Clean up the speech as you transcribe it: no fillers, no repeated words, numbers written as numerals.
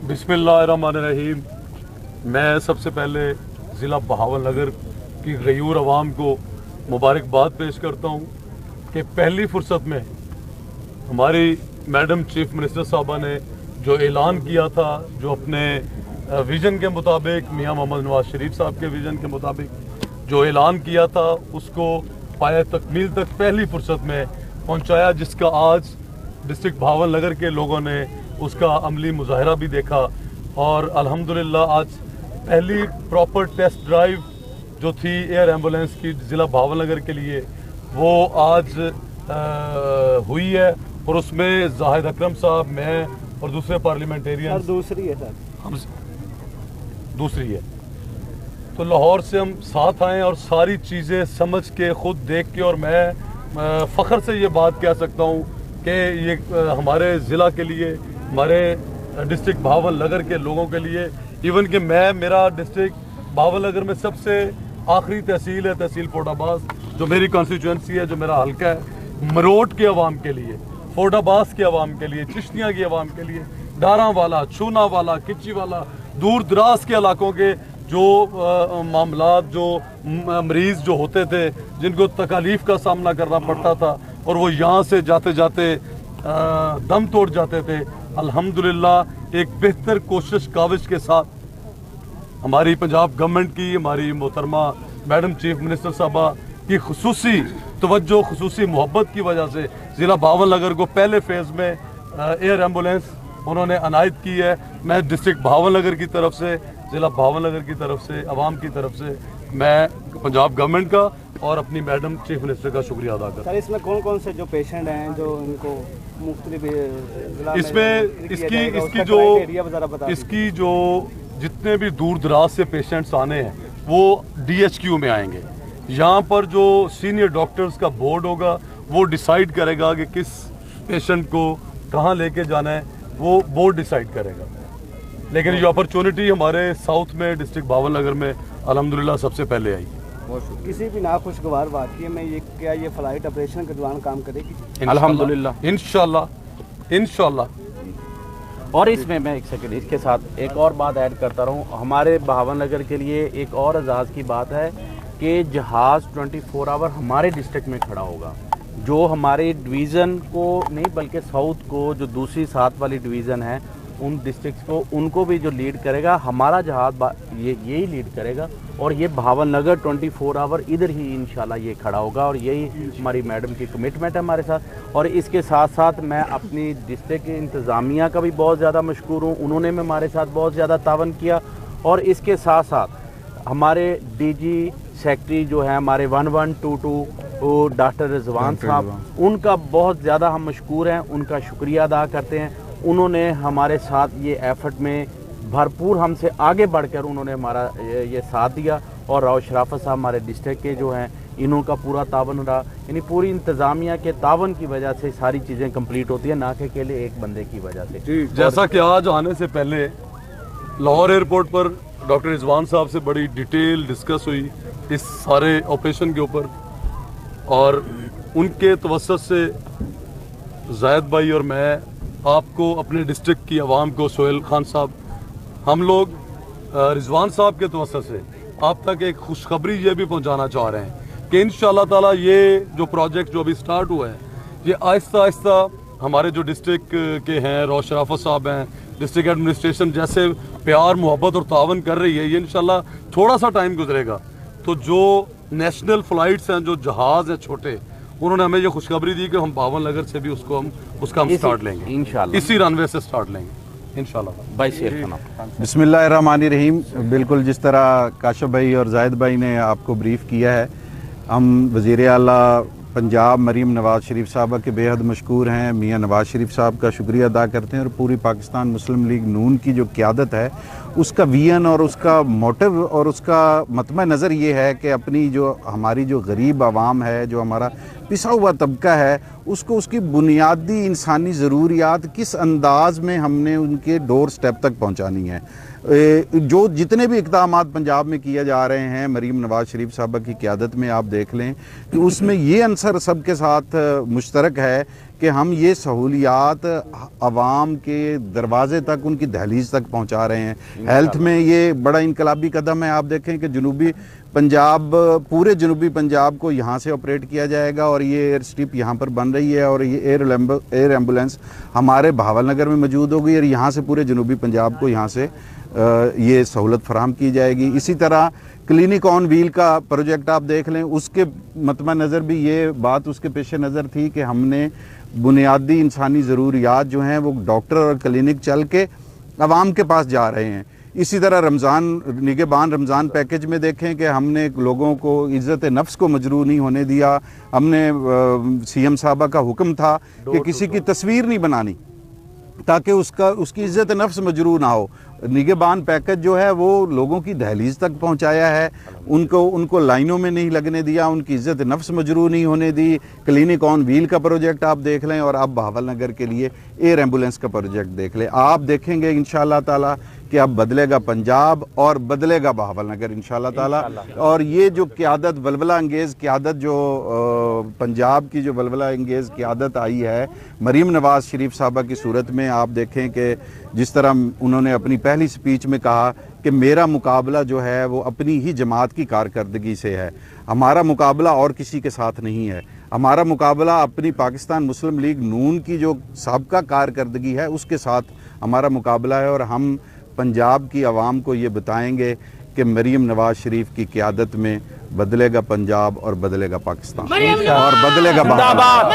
बिस्मिल्लाहिर्रहमानिर्रहीम। मैं सबसे पहले ज़िला बहावलनगर की गयूर आवाम को मुबारकबाद पेश करता हूँ कि पहली फुर्सत में हमारी मैडम चीफ मिनिस्टर साहबा ने जो ऐलान किया था, जो अपने विज़न के मुताबिक, मियाँ मोहम्मद नवाज शरीफ साहब के विज़न के मुताबिक जो ऐलान किया था, उसको पाया तकमील तक पहली फुर्सत में पहुँचाया, जिसका आज डिस्ट्रिक्ट बहावलनगर के लोगों ने उसका अमली मुजाहरा भी देखा। और अल्हम्दुलिल्लाह आज पहली प्रॉपर टेस्ट ड्राइव जो थी एयर एम्बुलेंस की ज़िला बहावलनगर के लिए, वो आज हुई है और उसमें जाहिद अकरम साहब, मैं और दूसरे पार्लियामेंटेरियन। दूसरी है सर, हम दूसरी है। तो लाहौर से हम साथ आए और सारी चीज़ें समझ के, खुद देख के, और मैं फ़ख्र से ये बात कह सकता हूँ कि ये हमारे ज़िला के लिए, हमारे डिस्ट्रिक्ट बहावलनगर के लोगों के लिए, इवन कि मेरा डिस्ट्रिक्ट बहावलनगर में सबसे आखिरी तहसील है तहसील फोर्टाबास, जो मेरी कॉन्स्टिट्यूंसी है, जो मेरा हल्का है। मरोट के अवाम के लिए, फोर्टाबास के अवाम के लिए, चिश्तियाँ की अवाम के लिए, डारा वाला, छूना वाला, किची वाला, दूर दराज के इलाकों के जो मामलात, जो मरीज़ जो होते थे, जिनको तकालीफ का सामना करना पड़ता था और वो यहाँ से जाते जाते दम तोड़ जाते थे, अल्हम्दुलिल्लाह एक बेहतर कोशिश काविश के साथ हमारी पंजाब गवर्नमेंट की, हमारी मोहतरमा मैडम चीफ मिनिस्टर साहबा की खुसूसी तवज्जो, खुसूसी मोहब्बत की वजह से ज़िला बहावलनगर को पहले फ़ेज़ में एयर एम्बुलेंस उन्होंने अनायत की है। मैं डिस्ट्रिक्ट बहावलनगर की तरफ से, ज़िला बहावलनगर की तरफ से, आवाम की तरफ से मैं पंजाब गवर्नमेंट का और अपनी मैडम चीफ मिनिस्टर का शुक्रिया अदा करता हूँ। इसमें कौन कौन से जो पेशेंट हैं जो इनको मुख्तलिफ इसमें इसकी जो जितने भी दूर दराज से पेशेंट्स आने हैं वो DHQ में आएंगे। यहाँ पर जो सीनियर डॉक्टर्स का बोर्ड होगा वो डिसाइड करेगा कि किस पेशेंट को कहाँ लेके जाना है, वो बोर्ड डिसाइड करेगा। लेकिन ये अपॉर्चुनिटी हमारे साउथ में डिस्ट्रिक्ट बहावलनगर में अल्हम्दुलिल्लाह सबसे पहले आई। किसी भी नाखुशगवार वाक़ये में ये फ्लाइट ऑपरेशन के दौरान काम करेगी अल्हम्दुलिल्लाह, इंशाल्लाह। और इसमें मैं एक सेकंड इसके साथ एक और बात ऐड करता रहूँ। हमारे बहावलनगर के लिए एक और एजाज़ की बात है कि जहाज़ 24 आवर हमारे डिस्ट्रिक्ट में खड़ा होगा, जो हमारे डिवीज़न को नहीं बल्कि साउथ को, जो दूसरी साथ वाली डिवीज़न है, उन डिस्ट्रिक्ट को, उनको भी जो लीड करेगा हमारा जहाज़ यही लीड करेगा। और ये बहावलनगर 24 आवर इधर ही इंशाल्लाह ये खड़ा होगा, और यही हमारी मैडम की कमिटमेंट है हमारे साथ। और इसके साथ साथ मैं अपनी डिस्ट्रिक्ट की इंतज़ामिया का भी बहुत ज़्यादा मशकूर हूँ, उन्होंने भी हमारे साथ बहुत ज़्यादा तावन किया। और इसके साथ साथ हमारे DG सेक्रेटरी जो है हमारे 1122 डॉक्टर रिजवान साहब, उनका बहुत ज़्यादा हम मशकूर हैं, उनका शुक्रिया अदा करते हैं। उन्होंने हमारे साथ ये एफर्ट में भरपूर हमसे आगे बढ़कर उन्होंने हमारा ये साथ दिया। और राव शराफत साहब हमारे डिस्ट्रिक्ट के जो हैं, इन्हों का पूरा तावन रहा, यानी पूरी इंतज़ामिया के तावन की वजह से सारी चीज़ें कंप्लीट होती है, ना कि अकेले एक बंदे की वजह से। जैसा कि आज आने से पहले लाहौर एयरपोर्ट पर डॉक्टर रिजवान साहब से बड़ी डिटेल डिस्कस हुई इस सारे ऑपरेशन के ऊपर, और उनके तवस्सुत से जायद भाई और मैं आपको, अपने डिस्ट्रिक्ट की आवाम को, सोहेल खान साहब, हम लोग रिजवान साहब के तवस्सुत से आप तक एक खुशखबरी ये भी पहुंचाना चाह रहे हैं कि इंशाल्लाह ताला ये जो प्रोजेक्ट जो अभी स्टार्ट हुआ है, ये आहिस्ता आहिस्ता हमारे जो डिस्ट्रिक्ट के हैं, राव शराफत साहब हैं, डिस्ट्रिक्ट एडमिनिस्ट्रेशन जैसे प्यार, मोहब्बत और तावन कर रही है, ये इंशाल्लाह थोड़ा सा टाइम गुजरेगा तो जो नेशनल फ़्लाइट्स हैं, जो जहाज़ हैं छोटे, उन्होंने हमें ये खुशखबरी दी कि हम बहावलनगर से भी उसका हम स्टार्ट लेंगे इंशाल्लाह, इसी रनवे से स्टार्ट लेंगे इंशाल्लाह। बिस्मिल्लाहिर्रहमानिर्रहीम। बिल्कुल जिस तरह काशिफ भाई और जायद भाई ने आपको ब्रीफ़ किया है, हम वज़ीर आला पंजाब मरीम नवाज़ शरीफ साहबा के बेहद मशकूर हैं, मियाँ नवाज़ शरीफ साहब का शुक्रिया अदा करते हैं। और पूरी पाकिस्तान मुस्लिम लीग नून की जो क़यादत है, उसका विज़न और उसका मोटिव और उसका मतम नज़र ये है कि अपनी जो हमारी जो गरीब आवाम है, जो हमारा पिसा हुआ तबका है, उसको उसकी बुनियादी इंसानी ज़रूरियात किस अंदाज़ में हमने उनके डोर स्टेप तक पहुँचानी है। जो जितने भी इक़दामात पंजाब में किए जा रहे हैं मरीम नवाज़ शरीफ साहबा की क़यादत में, आप देख लें कि उसमें ये अंसर सबके साथ मुश्तरक है کہ ہم یہ سہولیات عوام کے دروازے تک، ان کی دہلیز تک پہنچا رہے ہیں۔ ہیلتھ میں یہ بڑا انقلابی قدم ہے۔ آپ دیکھیں کہ جنوبی پنجاب، پورے جنوبی پنجاب کو یہاں سے آپریٹ کیا جائے گا، اور یہ ایئر اسٹرپ یہاں پر بن رہی ہے، اور یہ ایئر ایمبولینس ہمارے بہاول نگر میں موجود ہوگی، اور یہاں سے پورے جنوبی پنجاب کو یہاں سے یہ سہولت فراہم کی جائے گی۔ اسی طرح کلینک آن ویل کا پروجیکٹ آپ دیکھ لیں، اس کے مطمع نظر بھی یہ بات اس کے پیش نظر تھی کہ ہم نے بنیادی انسانی ضروریات جو ہیں وہ ڈاکٹر اور کلینک چل کے عوام کے پاس جا رہے ہیں۔ اسی طرح نگہبان رمضان پیکج میں دیکھیں کہ ہم نے لوگوں کو عزت نفس کو مجروح نہیں ہونے دیا۔ ہم نے سی ایم صاحبہ کا حکم تھا کہ کسی کی تصویر نہیں بنانی تاکہ اس کی عزت نفس مجروح نہ ہو۔ نگہبان پیکج جو ہے وہ لوگوں کی دہلیز تک پہنچایا ہے، ان کو لائنوں میں نہیں لگنے دیا، ان کی عزت نفس مجروح نہیں ہونے دی۔ کلینک آن ویل کا پروجیکٹ آپ دیکھ لیں، اور اب بہاول نگر کے لیے ایئر ایمبولینس کا پروجیکٹ دیکھ لیں۔ آپ دیکھیں گے انشاءاللہ تعالی کہ اب بدلے گا پنجاب اور بدلے گا بہاول نگر انشاءاللہ تعالی۔ اور یہ جو قیادت، ولولہ انگیز قیادت جو پنجاب کی جو ولولہ انگیز قیادت آئی ہے مریم نواز شریف صاحبہ کی صورت میں، آپ دیکھیں کہ جس طرح انہوں نے اپنی پہلی سپیچ میں کہا کہ میرا مقابلہ جو ہے وہ اپنی ہی جماعت کی کارکردگی سے ہے، ہمارا مقابلہ اور کسی کے ساتھ نہیں ہے، ہمارا مقابلہ اپنی پاکستان مسلم لیگ نون کی جو سابقہ کارکردگی ہے اس کے ساتھ ہمارا مقابلہ ہے، اور ہم پنجاب کی عوام کو یہ بتائیں گے کہ مریم نواز شریف کی قیادت میں بدلے گا پنجاب اور بدلے گا پاکستان اور بدلے گا بہاول۔